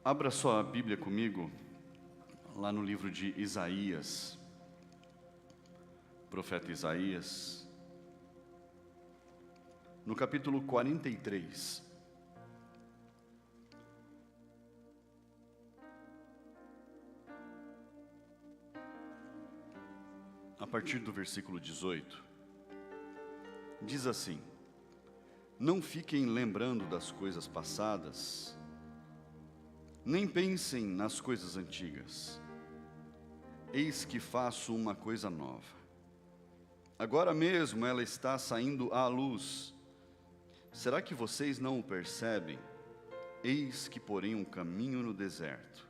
Abra sua Bíblia comigo, lá no livro de Isaías, profeta Isaías, no capítulo 43. A partir do versículo 18, diz assim: Não fiquem lembrando das coisas passadas, nem pensem nas coisas antigas. Eis que faço uma coisa nova. Agora mesmo ela está saindo à luz. Será que vocês não o percebem? Eis que porém um caminho no deserto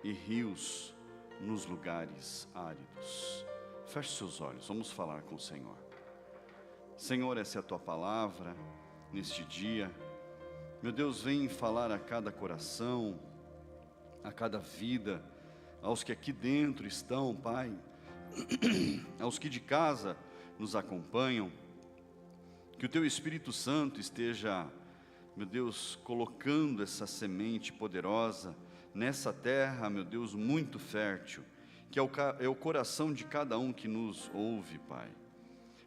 e rios nos lugares áridos. Feche seus olhos, vamos falar com o Senhor. Senhor, essa é a Tua palavra neste dia. Meu Deus, vem falar a cada coração, a cada vida, aos que aqui dentro estão, Pai, aos que de casa nos acompanham. Que o Teu Espírito Santo esteja, meu Deus, colocando essa semente poderosa nessa terra, meu Deus, muito fértil, que é o coração de cada um que nos ouve, Pai.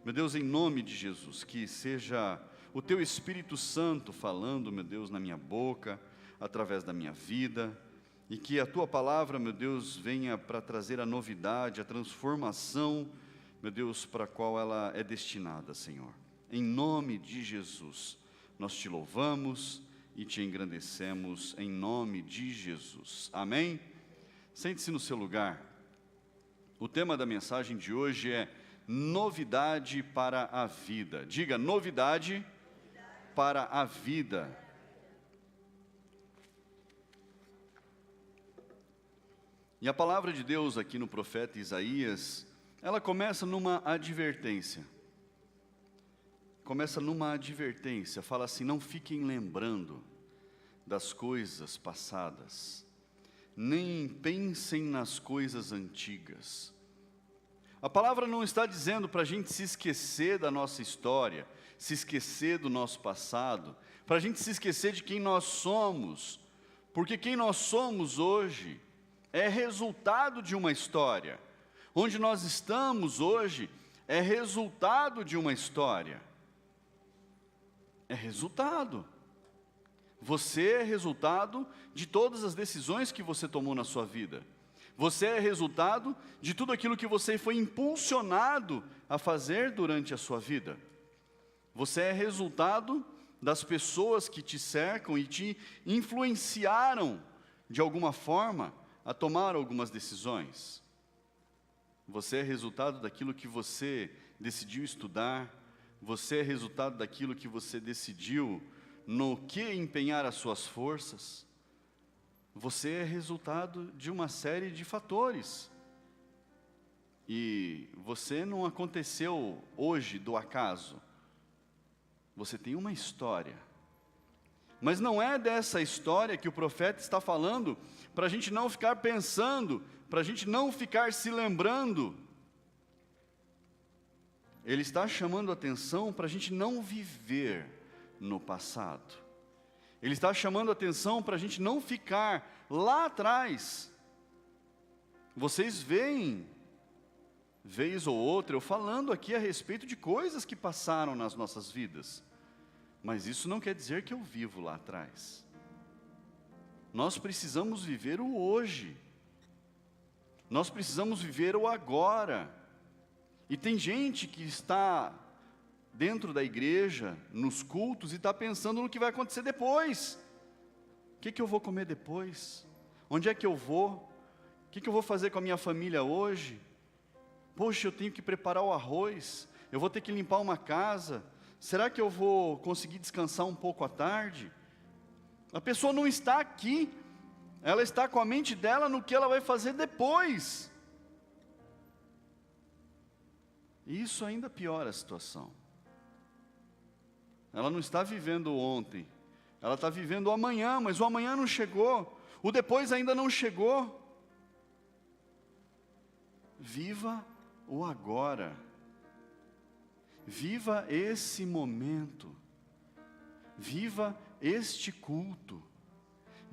Meu Deus, em nome de Jesus, que seja o Teu Espírito Santo falando, meu Deus, na minha boca, através da minha vida, e que a Tua palavra, meu Deus, venha para trazer a novidade, a transformação, meu Deus, para a qual ela é destinada, Senhor. Em nome de Jesus, nós Te louvamos e Te engrandecemos, em nome de Jesus. Amém? Sente-se no seu lugar. O tema da mensagem de hoje é novidade para a vida. Diga, novidade para a vida. E a palavra de Deus aqui no profeta Isaías, ela começa numa advertência. Fala assim: não fiquem lembrando das coisas passadas, nem pensem nas coisas antigas. A palavra não está dizendo para a gente se esquecer da nossa história, se esquecer do nosso passado, para a gente se esquecer de quem nós somos, porque quem nós somos hoje é resultado de uma história. Onde nós estamos hoje é resultado de uma história. É resultado. Você é resultado de todas as decisões que você tomou na sua vida. Você é resultado de tudo aquilo que você foi impulsionado a fazer durante a sua vida. Você é resultado das pessoas que te cercam e te influenciaram de alguma forma a tomar algumas decisões. Você é resultado daquilo que você decidiu estudar. Você é resultado daquilo que você decidiu no que empenhar as suas forças. Você é resultado de uma série de fatores. E você não aconteceu hoje do acaso. Você tem uma história. Mas não é dessa história que o profeta está falando para a gente não ficar pensando, para a gente não ficar se lembrando. Ele está chamando a atenção para a gente não viver no passado. Ele está chamando a atenção para a gente não ficar lá atrás. Vocês veem, vez ou outra, eu falando aqui a respeito de coisas que passaram nas nossas vidas. Mas isso não quer dizer que eu vivo lá atrás. Nós precisamos viver o hoje. Nós precisamos viver o agora. E tem gente que está dentro da igreja, nos cultos, e está pensando no que vai acontecer depois. O que eu vou comer depois? Onde é que eu vou? O que eu vou fazer com a minha família hoje? Poxa, eu tenho que preparar o arroz, eu vou ter que limpar uma casa, será que eu vou conseguir descansar um pouco à tarde? A pessoa não está aqui, ela está com a mente dela no que ela vai fazer depois. E isso ainda piora a situação. Ela não está vivendo o ontem, ela está vivendo o amanhã, mas o amanhã não chegou, o depois ainda não chegou. Viva o agora. Viva esse momento. Viva este culto.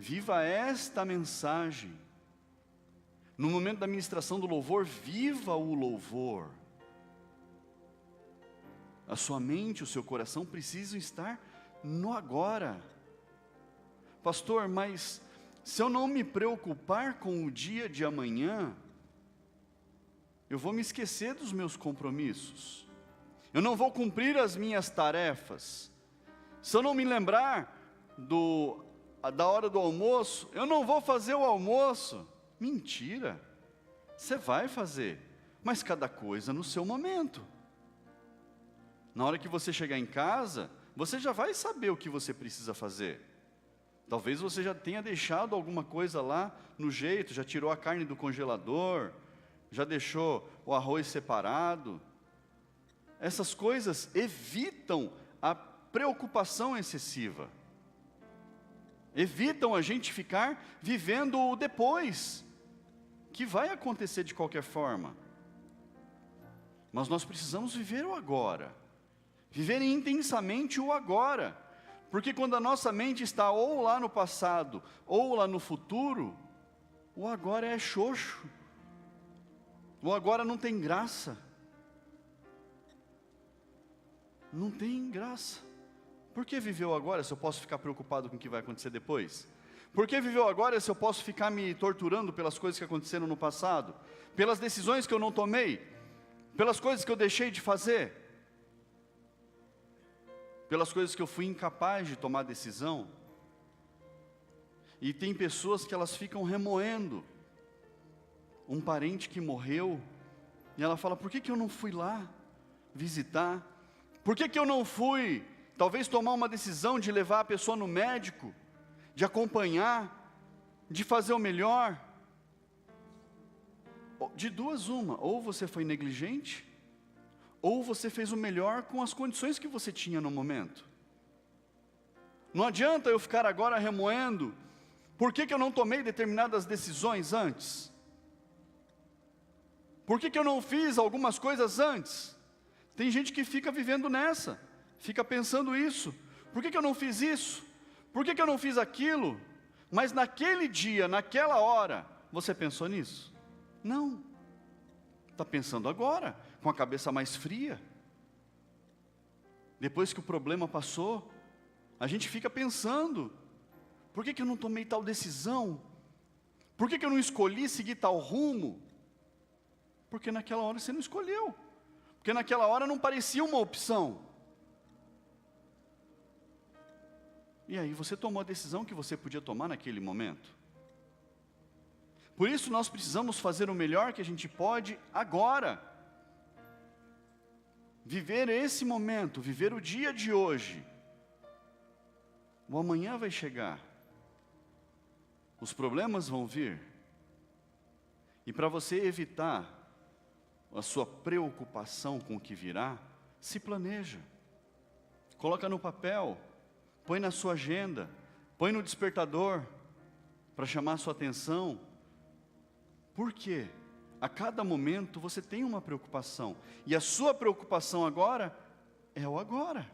viva esta mensagem. No momento da ministração do louvor, viva o louvor. A sua mente, o seu coração precisam estar no agora. Pastor, mas se eu não me preocupar com o dia de amanhã, eu vou me esquecer dos meus compromissos. Eu não vou cumprir as minhas tarefas. Se eu não me lembrar da hora do almoço, eu não vou fazer o almoço. Mentira. Você vai fazer, mas cada coisa no seu momento. Na hora que você chegar em casa, você já vai saber o que você precisa fazer. Talvez você já tenha deixado alguma coisa lá no jeito, já tirou a carne do congelador, já deixou o arroz separado. Essas coisas evitam a preocupação excessiva. Evitam a gente ficar vivendo o depois, que vai acontecer de qualquer forma. Mas nós precisamos viver o agora. Viver intensamente o agora. Porque quando a nossa mente está ou lá no passado, ou lá no futuro, o agora é xoxo. O agora não tem graça. Não tem graça. Por que viver o agora se eu posso ficar preocupado com o que vai acontecer depois? Por que viver o agora se eu posso ficar me torturando pelas coisas que aconteceram no passado? Pelas decisões que eu não tomei? Pelas coisas que eu deixei de fazer? Pelas coisas que eu fui incapaz de tomar decisão? E tem pessoas que elas ficam remoendo um parente que morreu, e ela fala, por que eu não fui lá visitar? Por que eu não fui, talvez, tomar uma decisão de levar a pessoa no médico, de acompanhar, de fazer o melhor? De duas uma, ou você foi negligente, ou você fez o melhor com as condições que você tinha no momento. Não adianta eu ficar agora remoendo, por que eu não tomei determinadas decisões antes? Por que eu não fiz algumas coisas antes? Tem gente que fica vivendo nessa, fica pensando isso. Por que eu não fiz isso? Por que eu não fiz aquilo? Mas naquele dia, naquela hora, você pensou nisso? Não. Está pensando agora, com a cabeça mais fria. Depois que o problema passou, a gente fica pensando, por que eu não tomei tal decisão? Por que eu não escolhi seguir tal rumo? Porque naquela hora você não escolheu. Porque naquela hora não parecia uma opção. E aí você tomou a decisão que você podia tomar naquele momento. Por isso nós precisamos fazer o melhor que a gente pode agora. Viver esse momento, viver o dia de hoje. O amanhã vai chegar. Os problemas vão vir. E para você evitar a sua preocupação com o que virá, se planeja. Coloca no papel, põe na sua agenda, põe no despertador, para chamar a sua atenção. Por quê? A cada momento você tem uma preocupação, e a sua preocupação agora é o agora,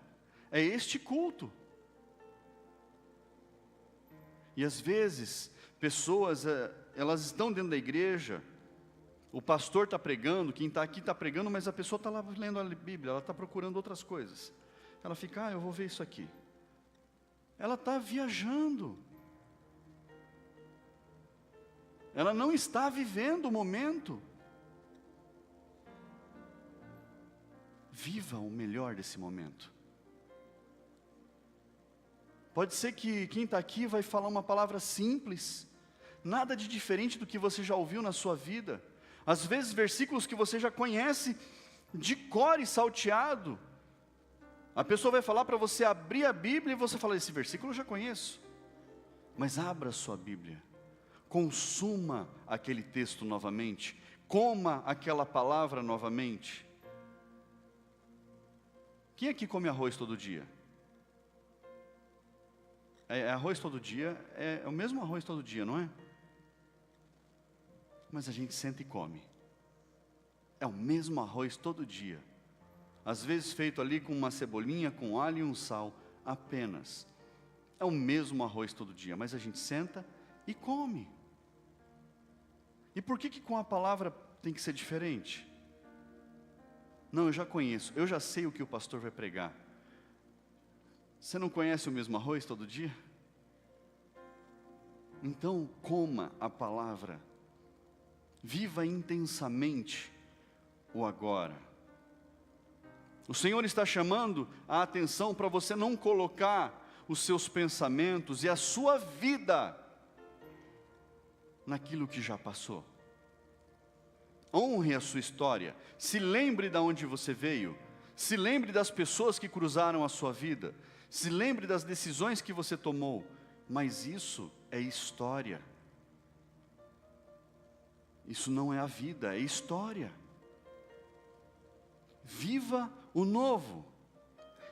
é este culto. E às vezes, pessoas, elas estão dentro da igreja, o pastor está pregando, quem está aqui está pregando, mas a pessoa está lá lendo a Bíblia, ela está procurando outras coisas. Ela fica, eu vou ver isso aqui. Ela está viajando. Ela não está vivendo o momento. Viva o melhor desse momento. Pode ser que quem está aqui vai falar uma palavra simples, nada de diferente do que você já ouviu na sua vida. Às vezes versículos que você já conhece de cor e salteado. A pessoa vai falar para você abrir a Bíblia e você fala, esse versículo eu já conheço. Mas abra a sua Bíblia. Consuma aquele texto novamente. Coma aquela palavra novamente. Quem aqui come arroz todo dia? É arroz todo dia, é o mesmo arroz todo dia, não é? Mas a gente senta e come. É o mesmo arroz todo dia. Às vezes feito ali com uma cebolinha, com alho e um sal, apenas. É o mesmo arroz todo dia, mas a gente senta e come. E por que com a palavra tem que ser diferente? Não, eu já conheço, eu já sei o que o pastor vai pregar. Você não conhece o mesmo arroz todo dia? Então coma a palavra. Viva intensamente o agora. O Senhor está chamando a atenção para você não colocar os seus pensamentos e a sua vida naquilo que já passou. Honre a sua história, se lembre de onde você veio, se lembre das pessoas que cruzaram a sua vida, se lembre das decisões que você tomou, mas isso é história. Isso não é a vida, é história. Viva o novo.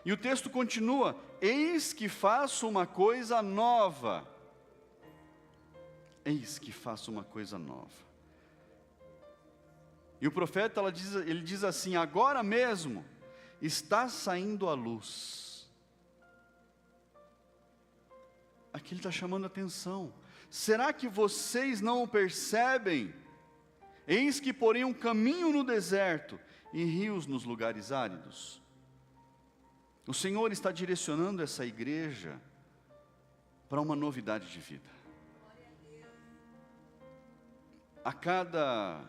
E o texto continua: eis que faço uma coisa nova. Eis que faço uma coisa nova. E o profeta, ele diz assim: agora mesmo está saindo a luz. Aqui ele está chamando a atenção. Será que vocês não o percebem? Eis que porém um caminho no deserto e rios nos lugares áridos. O Senhor está direcionando essa igreja para uma novidade de vida. A cada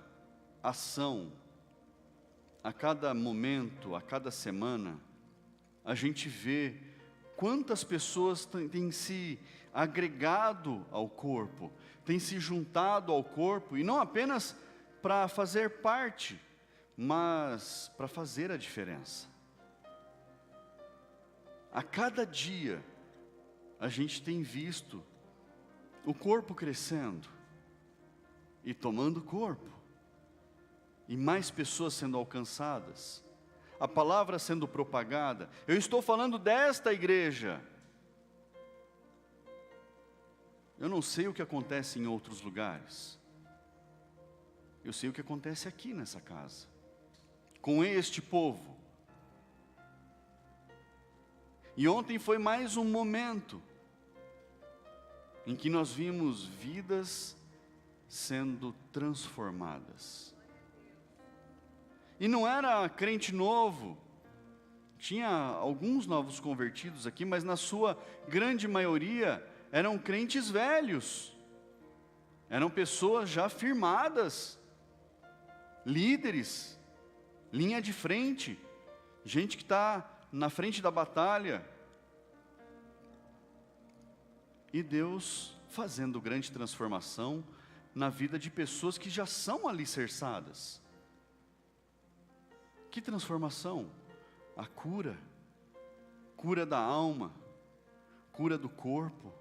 ação, a cada momento, a cada semana, a gente vê quantas pessoas têm se agregado ao corpo, têm se juntado ao corpo, e não apenas para fazer parte, mas para fazer a diferença. A cada dia, a gente tem visto o corpo crescendo e tomando corpo, e mais pessoas sendo alcançadas, a palavra sendo propagada. Eu estou falando desta igreja. Eu não sei o que acontece em outros lugares. Eu sei o que acontece aqui nessa casa, com este povo. E ontem foi mais um momento em que nós vimos vidas sendo transformadas. E não era crente novo, tinha alguns novos convertidos aqui, mas na sua grande maioria eram crentes velhos, eram pessoas já firmadas, líderes, linha de frente, gente que está na frente da batalha. E Deus fazendo grande transformação na vida de pessoas que já são alicerçadas. Que transformação? A cura, cura da alma, cura do corpo,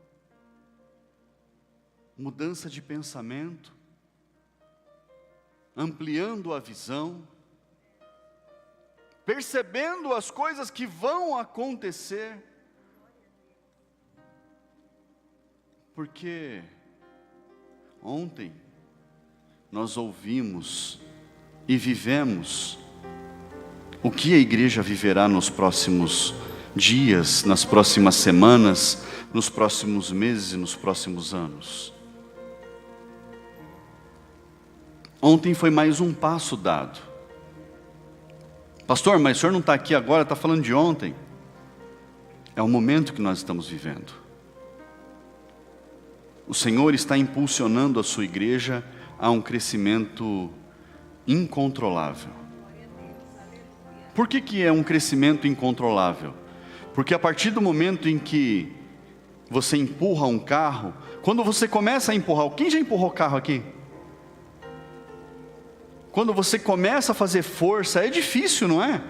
mudança de pensamento, ampliando a visão, percebendo as coisas que vão acontecer, porque ontem nós ouvimos e vivemos o que a igreja viverá nos próximos dias, nas próximas semanas, nos próximos meses e nos próximos anos. Ontem foi mais um passo dado. Pastor, mas o senhor não está aqui agora, está falando de ontem. É o momento que nós estamos vivendo. O Senhor está impulsionando a sua igreja a um crescimento incontrolável. Por que é um crescimento incontrolável? Porque a partir do momento em que você empurra um carro, quando você começa a empurrar, quem já empurrou carro aqui? Quando você começa a fazer força, é difícil, não é?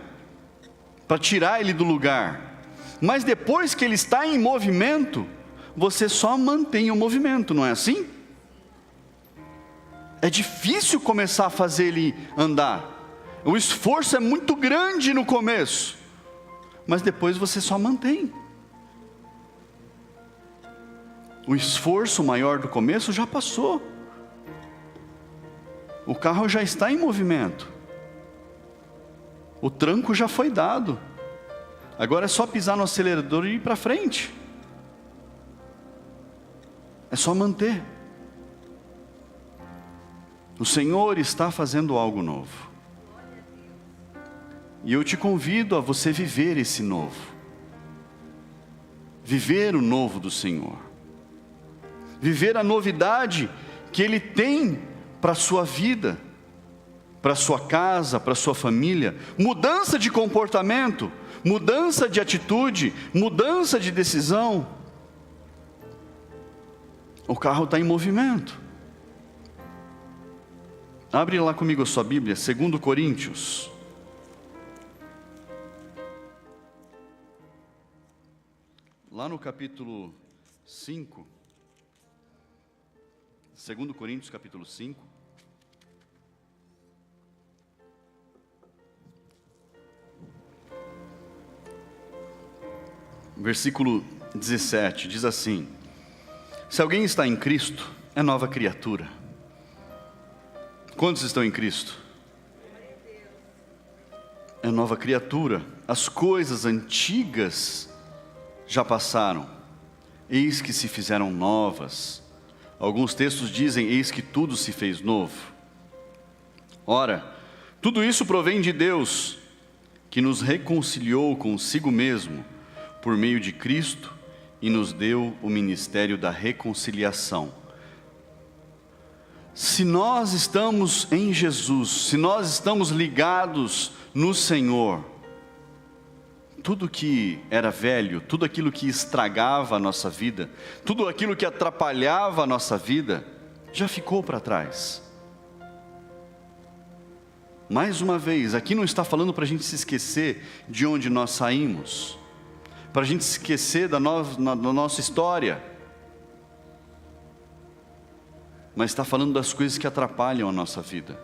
Para tirar ele do lugar. Mas depois que ele está em movimento, você só mantém o movimento, não é assim? É difícil começar a fazer ele andar. O esforço é muito grande no começo, mas depois você só mantém. O esforço maior do começo já passou. O carro já está em movimento. O tranco já foi dado. Agora é só pisar no acelerador e ir para frente. É só manter. O Senhor está fazendo algo novo. E eu te convido a você viver esse novo. Viver o novo do Senhor. Viver a novidade que Ele tem para a sua vida, para a sua casa, para a sua família. Mudança de comportamento, mudança de atitude, mudança de decisão. O carro está em movimento. Abre lá comigo a sua Bíblia, 2 Coríntios. Lá no capítulo 5. 2 Coríntios, capítulo 5. Versículo 17, diz assim: se alguém está em Cristo, é nova criatura. Quantos estão em Cristo? É nova criatura. As coisas antigas já passaram, eis que se fizeram novas. Alguns textos dizem, eis que tudo se fez novo. Ora, tudo isso provém de Deus, que nos reconciliou consigo mesmo, por meio de Cristo, e nos deu o ministério da reconciliação. Se nós estamos em Jesus, se nós estamos ligados no Senhor, tudo que era velho, tudo aquilo que estragava a nossa vida, tudo aquilo que atrapalhava a nossa vida, já ficou para trás. Mais uma vez, aqui não está falando para a gente se esquecer de onde nós saímos, para a gente se esquecer da nossa história, mas está falando das coisas que atrapalham a nossa vida.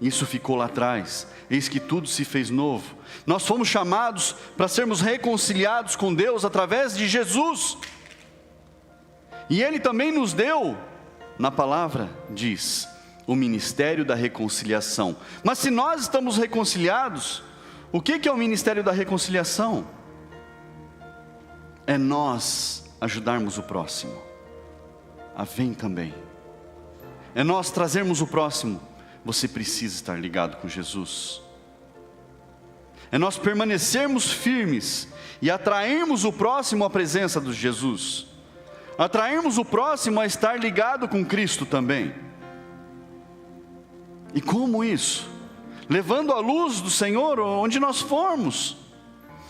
Isso ficou lá atrás, eis que tudo se fez novo. Nós fomos chamados para sermos reconciliados com Deus através de Jesus. E Ele também nos deu, na palavra diz, o ministério da reconciliação. Mas se nós estamos reconciliados, o que é o ministério da reconciliação? É nós ajudarmos o próximo a vir também. É nós trazermos o próximo. Você precisa estar ligado com Jesus. É nós permanecermos firmes e atrairmos o próximo à presença de Jesus. Atrairmos o próximo a estar ligado com Cristo também. E como isso? Levando a luz do Senhor onde nós formos,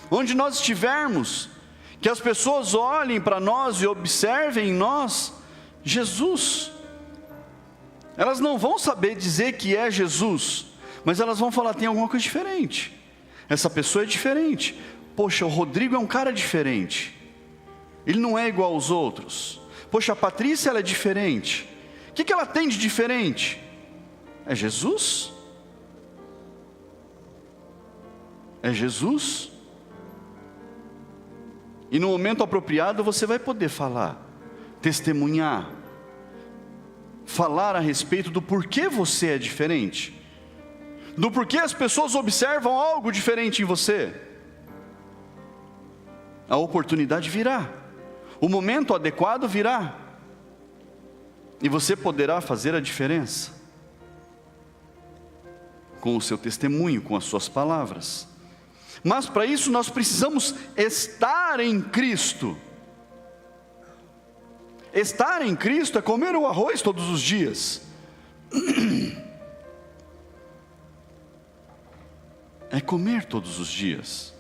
onde nós estivermos, que as pessoas olhem para nós e observem em nós Jesus. Elas não vão saber dizer que é Jesus, mas elas vão falar, tem alguma coisa diferente. Essa pessoa é diferente. Poxa, o Rodrigo é um cara diferente. Ele não é igual aos outros. Poxa, a Patrícia, ela é diferente. O que ela tem de diferente? É Jesus. É Jesus. E no momento apropriado você vai poder falar, testemunhar, falar a respeito do porquê você é diferente, do porquê as pessoas observam algo diferente em você. A oportunidade virá, o momento adequado virá, e você poderá fazer a diferença, com o seu testemunho, com as suas palavras. Mas para isso nós precisamos estar em Cristo. Estar em Cristo é comer o arroz todos os dias. É comer todos os dias.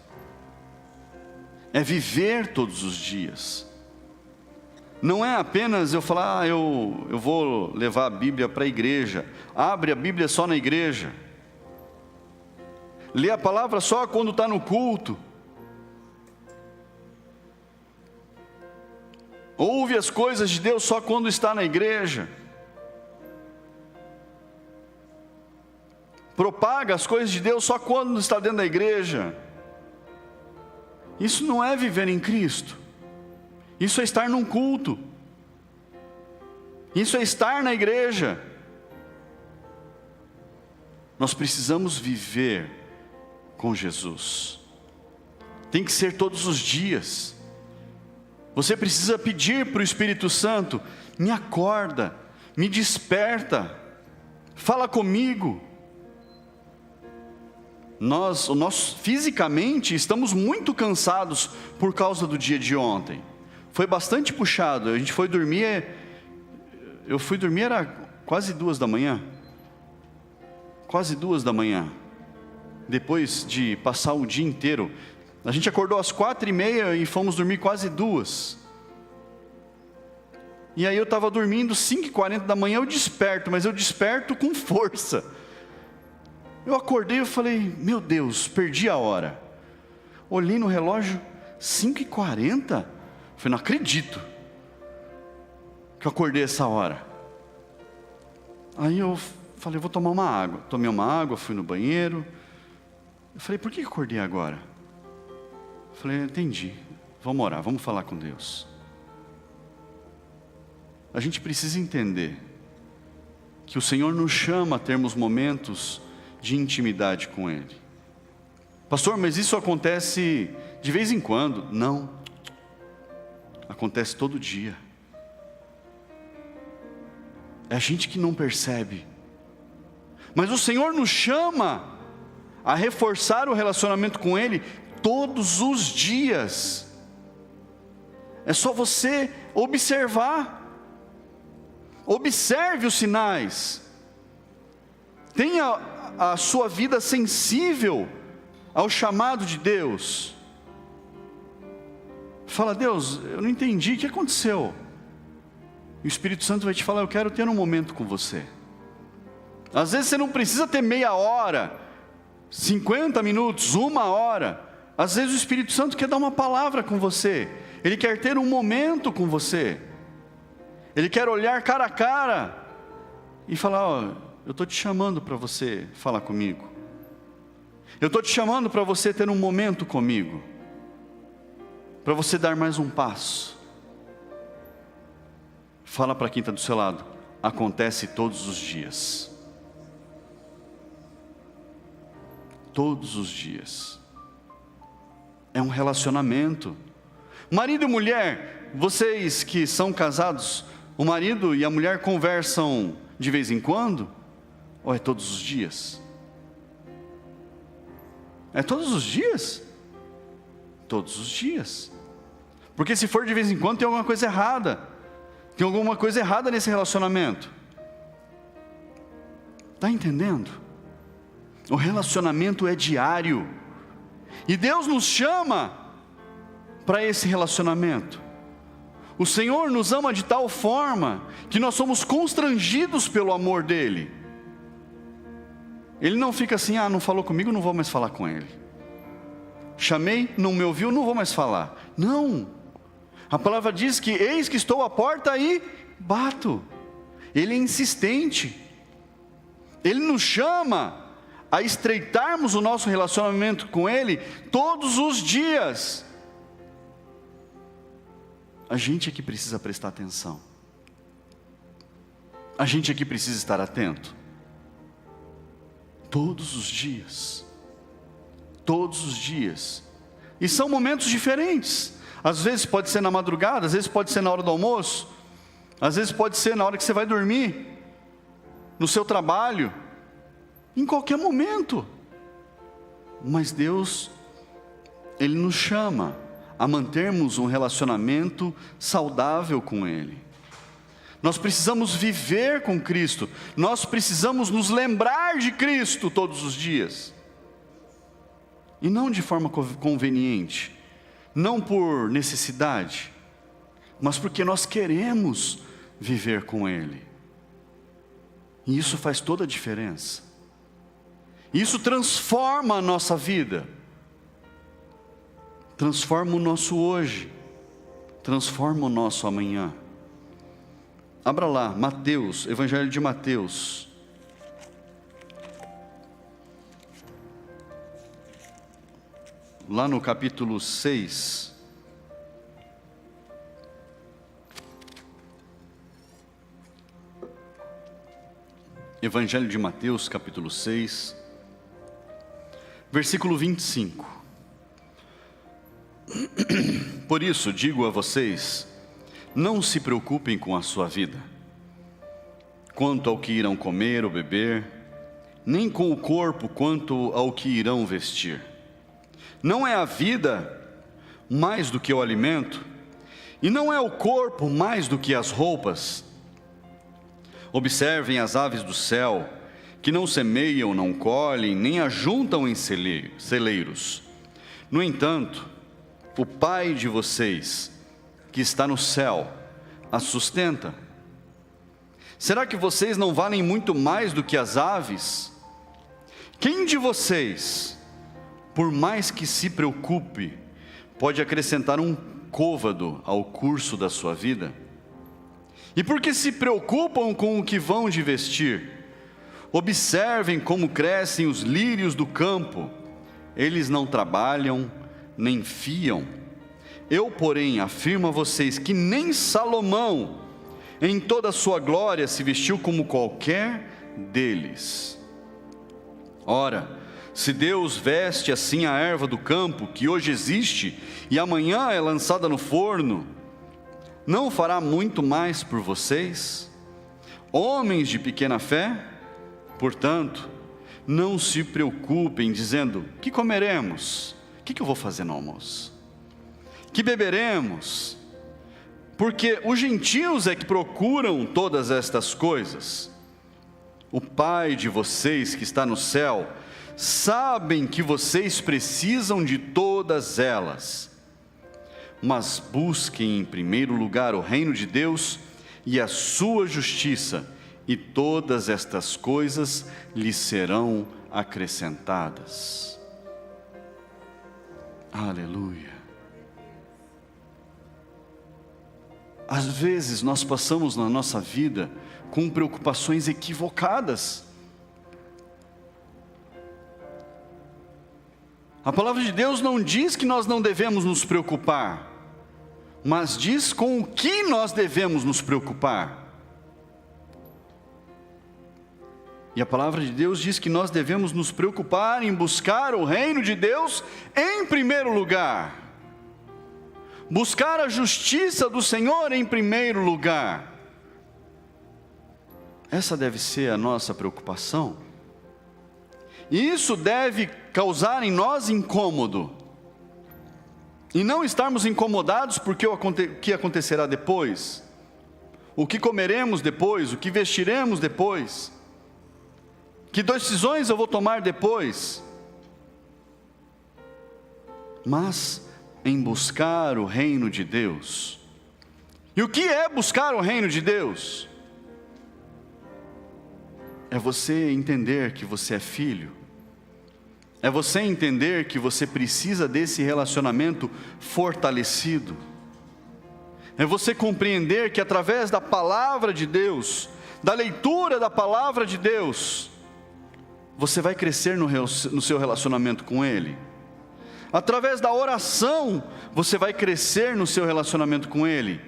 É viver todos os dias. Não é apenas eu falar, eu vou levar a Bíblia para a igreja. Abre a Bíblia só na igreja. Lê a palavra só quando está no culto. Ouve as coisas de Deus só quando está na igreja. Propaga as coisas de Deus só quando está dentro da igreja. Isso não é viver em Cristo. Isso é estar num culto. Isso é estar na igreja. Nós precisamos viver com Jesus. Tem que ser todos os dias. Você precisa pedir para o Espírito Santo: me acorda, me desperta, fala comigo. Nós fisicamente estamos muito cansados por causa do dia de ontem. Foi bastante puxado. A gente foi dormir, eu fui dormir era quase 2 da manhã. Quase 2 da manhã. Depois de passar o dia inteiro. A gente acordou às 4h30 e fomos dormir quase 2. E aí eu estava dormindo 5h40 da manhã, eu desperto, mas eu desperto com força. Eu acordei e falei: meu Deus, perdi a hora. Olhei no relógio, 5h40. Falei: não acredito que eu acordei essa hora. Aí eu falei: vou tomar uma água. Tomei uma água, fui no banheiro. Eu falei: por que eu acordei agora? Eu falei: entendi, vamos orar, vamos falar com Deus. A gente precisa entender que o Senhor nos chama a termos momentos de intimidade com Ele. Pastor, mas isso acontece de vez em quando? Não, acontece todo dia. É a gente que não percebe, mas o Senhor nos chama a reforçar o relacionamento com Ele todos os dias. É só você observar. Observe os sinais. Tenha a sua vida sensível ao chamado de Deus. Fala: Deus, eu não entendi, o que aconteceu? E o Espírito Santo vai te falar: eu quero ter um momento com você. Às vezes você não precisa ter meia hora, 50 minutos, 1 hora. Às vezes o Espírito Santo quer dar uma palavra com você. Ele quer ter um momento com você. Ele quer olhar cara a cara e falar: ó, eu estou te chamando para você falar comigo. Eu estou te chamando para você ter um momento comigo. Para você dar mais um passo. Fala para quem está do seu lado: acontece todos os dias. Todos os dias. É um relacionamento. Marido e mulher, vocês que são casados, o marido e a mulher conversam de vez em quando? Ou é todos os dias? É todos os dias? Todos os dias. Porque se for de vez em quando, tem alguma coisa errada. Tem alguma coisa errada nesse relacionamento. Está entendendo? O relacionamento é diário. E Deus nos chama para esse relacionamento. O Senhor nos ama de tal forma que nós somos constrangidos pelo amor dEle. Ele não fica assim: ah, não falou comigo, não vou mais falar com ele. Chamei, não me ouviu, não vou mais falar. Não. A palavra diz que: eis que estou à porta e bato. Ele é insistente. Ele nos chama a estreitarmos o nosso relacionamento com Ele todos os dias. A gente é que precisa prestar atenção. A gente é que precisa estar atento. Todos os dias. Todos os dias. E são momentos diferentes. Às vezes pode ser na madrugada, às vezes pode ser na hora do almoço, às vezes pode ser na hora que você vai dormir, no seu trabalho, em qualquer momento. Mas Deus, Ele nos chama a mantermos um relacionamento saudável com Ele. Nós precisamos viver com Cristo. Nós precisamos nos lembrar de Cristo todos os dias. E não de forma conveniente. Não por necessidade. Mas porque nós queremos viver com Ele. E isso faz toda a diferença. Isso transforma a nossa vida. Transforma o nosso hoje. Transforma o nosso amanhã. Abra lá, Mateus, Evangelho de Mateus. Lá no capítulo 6. Evangelho de Mateus, capítulo 6. Versículo 25. Por isso, digo a vocês, não se preocupem com a sua vida, quanto ao que irão comer ou beber, nem com o corpo quanto ao que irão vestir. Não é a vida mais do que o alimento, e não é o corpo mais do que as roupas? Observem as aves do céu, que não semeiam, não colhem, nem ajuntam em celeiros. No entanto, o Pai de vocês, que está no céu, as sustenta. Será que vocês não valem muito mais do que as aves? Quem de vocês, por mais que se preocupe, pode acrescentar um côvado ao curso da sua vida? E por que se preocupam com o que vão de vestir? Observem como crescem os lírios do campo. Eles não trabalham, nem fiam. Eu, porém, afirmo a vocês que nem Salomão, em toda a sua glória, se vestiu como qualquer deles. Ora, se Deus veste assim a erva do campo, que hoje existe e amanhã é lançada no forno, não fará muito mais por vocês, homens de pequena fé? Portanto, não se preocupem dizendo: que comeremos? O que eu vou fazer no almoço? Que beberemos? Porque os gentios é que procuram todas estas coisas. O Pai de vocês que está no céu sabem que vocês precisam de todas elas. Mas busquem em primeiro lugar o reino de Deus e a sua justiça, e todas estas coisas lhes serão acrescentadas. Aleluia. Às vezes nós passamos na nossa vida com preocupações equivocadas. A palavra de Deus não diz que nós não devemos nos preocupar, mas diz com o que nós devemos nos preocupar. E a palavra de Deus diz que nós devemos nos preocupar em buscar o reino de Deus em primeiro lugar. Buscar a justiça do Senhor em primeiro lugar. Essa deve ser a nossa preocupação. E isso deve causar em nós incômodo. E não estarmos incomodados porque o que acontecerá depois. O que comeremos depois, o que vestiremos depois. Que decisões eu vou tomar depois. Mas em buscar o reino de Deus. E o que é buscar o reino de Deus? É você entender que você é filho. É você entender que você precisa desse relacionamento fortalecido. É você compreender que através da palavra de Deus, da leitura da palavra de Deus, você vai crescer no seu relacionamento com Ele. Através da oração, você vai crescer no seu relacionamento com Ele.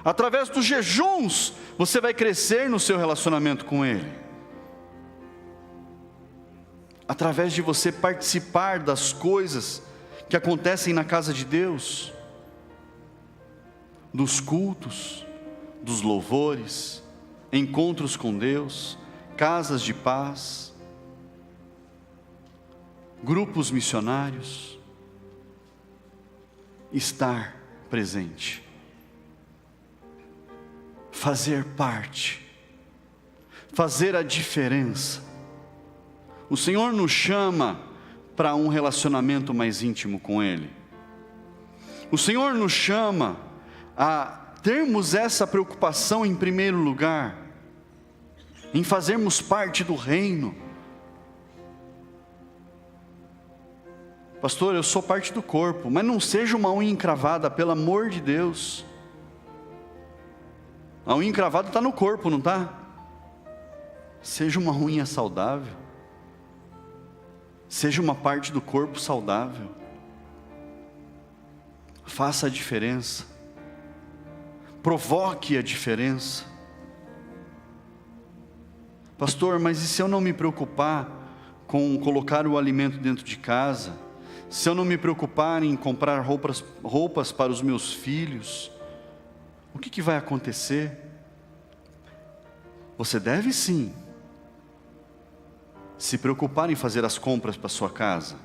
Através dos jejuns, você vai crescer no seu relacionamento com Ele. Através de você participar das coisas que acontecem na casa de Deus, dos cultos, dos louvores, encontros com Deus, casas de paz, grupos missionários, estar presente, fazer parte, fazer a diferença. O Senhor nos chama para um relacionamento mais íntimo com Ele. O Senhor nos chama a termos essa preocupação em primeiro lugar, em fazermos parte do reino. Pastor, eu sou parte do corpo, mas não seja uma unha encravada, pelo amor de Deus. A unha encravada está no corpo, não está? Seja uma unha saudável. Seja uma parte do corpo saudável. Faça a diferença. Provoque a diferença. Pastor, mas e se eu não me preocupar com colocar o alimento dentro de casa? se eu não me preocupar em comprar roupas para os meus filhos, o que vai acontecer? Você deve sim se preocupar em fazer as compras para sua casa,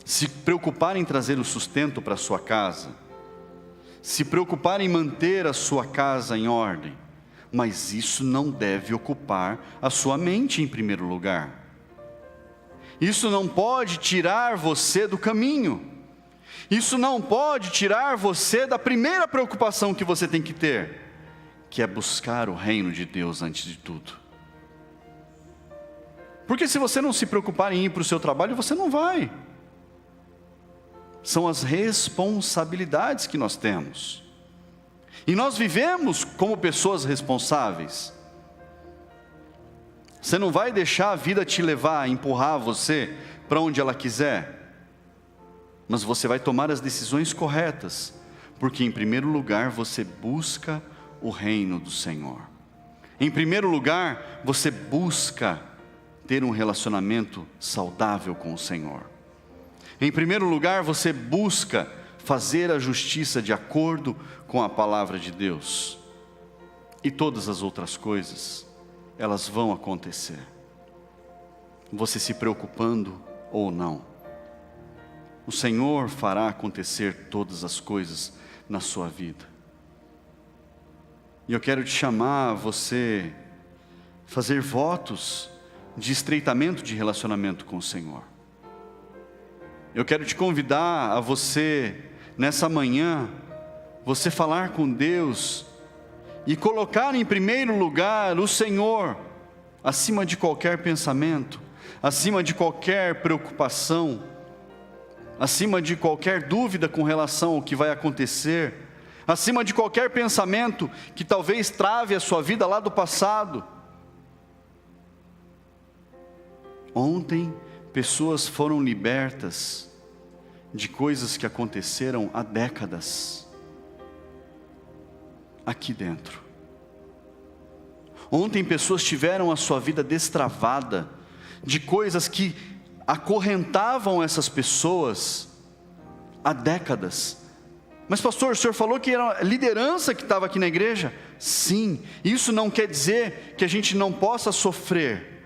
se preocupar em trazer o sustento para sua casa, se preocupar em manter a sua casa em ordem, mas isso não deve ocupar a sua mente em primeiro lugar. Isso não pode tirar você do caminho. Isso não pode tirar você da primeira preocupação que você tem que ter, que é buscar o reino de Deus antes de tudo. Porque se você não se preocupar em ir para o seu trabalho, você não vai. São as responsabilidades que nós temos. E nós vivemos como pessoas responsáveis. Você não vai deixar a vida te levar, empurrar você para onde ela quiser. Mas você vai tomar as decisões corretas, porque em primeiro lugar você busca o reino do Senhor. Em primeiro lugar, você busca ter um relacionamento saudável com o Senhor. Em primeiro lugar, você busca fazer a justiça de acordo com a palavra de Deus. E todas as outras coisas, elas vão acontecer. Você se preocupando ou não. O Senhor fará acontecer todas as coisas na sua vida. E eu quero te chamar a você fazer votos de estreitamento de relacionamento com o Senhor. Eu quero te convidar a você, nessa manhã, você falar com Deus e colocar em primeiro lugar o Senhor, acima de qualquer pensamento, acima de qualquer preocupação, acima de qualquer dúvida com relação ao que vai acontecer, acima de qualquer pensamento que talvez trave a sua vida lá do passado. Ontem, pessoas foram libertas de coisas que aconteceram há décadas, aqui dentro. Ontem, pessoas tiveram a sua vida destravada de coisas que acorrentavam essas pessoas há décadas. Mas pastor, o senhor falou que era a liderança que estava aqui na igreja? Sim, isso não quer dizer que a gente não possa sofrer.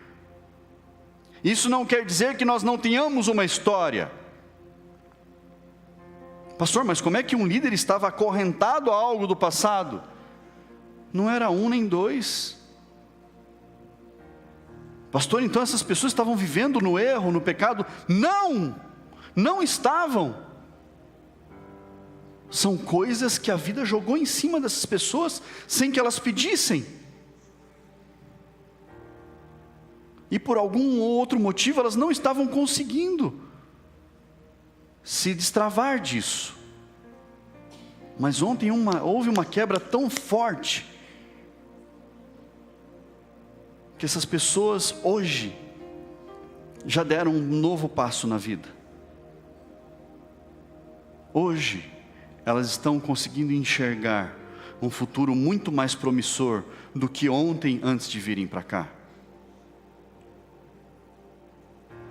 Isso não quer dizer que nós não tenhamos uma história. Pastor, mas como é que um líder estava acorrentado a algo do passado? Não era um nem dois. Pastor, então essas pessoas estavam vivendo no erro, no pecado? Não, não estavam. São coisas que a vida jogou em cima dessas pessoas, sem que elas pedissem. E por algum ou outro motivo, elas não estavam conseguindo se destravar disso. Mas ontem houve uma quebra tão forte, que essas pessoas hoje já deram um novo passo na vida. Hoje elas estão conseguindo enxergar um futuro muito mais promissor do que ontem antes de virem para cá.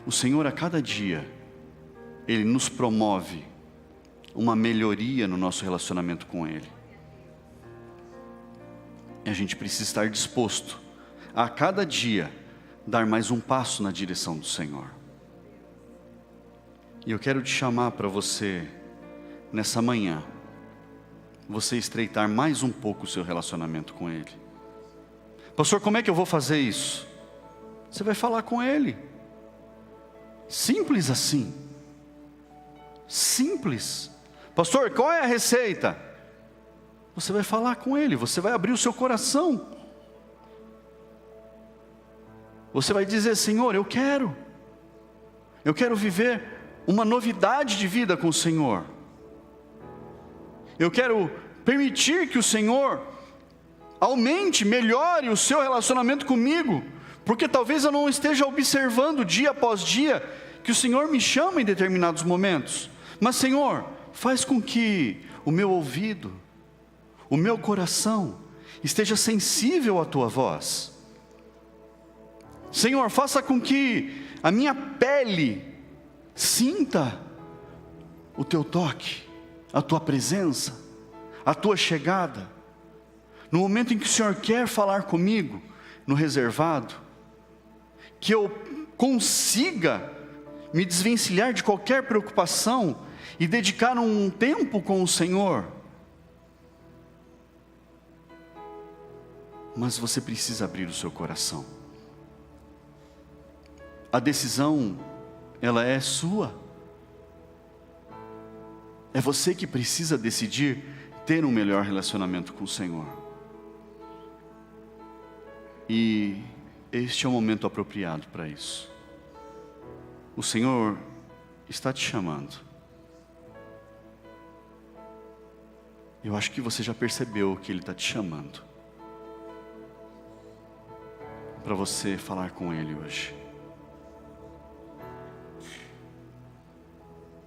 O Senhor a cada dia, Ele nos promove uma melhoria no nosso relacionamento com Ele. E a gente precisa estar disposto a cada dia dar mais um passo na direção do Senhor. E eu quero te chamar para você, nessa manhã, você estreitar mais um pouco o seu relacionamento com Ele. Pastor, como é que eu vou fazer isso? Você vai falar com Ele. Simples assim. Simples. Pastor, qual é a receita? Você vai falar com Ele, você vai abrir o seu coração. Você vai dizer, Senhor, eu quero viver uma novidade de vida com o Senhor. Eu quero permitir que o Senhor aumente, melhore o seu relacionamento comigo, porque talvez eu não esteja observando dia após dia que o Senhor me chama em determinados momentos. Mas Senhor, faz com que o meu ouvido, o meu coração esteja sensível à Tua voz. Senhor, faça com que a minha pele sinta o teu toque, a tua presença, a tua chegada. No momento em que o Senhor quer falar comigo, no reservado, que eu consiga me desvencilhar de qualquer preocupação e dedicar um tempo com o Senhor. Mas você precisa abrir o seu coração. A decisão, ela é sua. É você que precisa decidir ter um melhor relacionamento com o Senhor. E este é o momento apropriado para isso. O Senhor está te chamando. Eu acho que você já percebeu que Ele está te chamando para você falar com Ele hoje.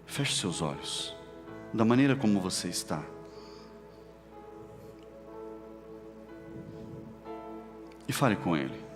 Feche seus olhos, da maneira como você está. E fale com Ele.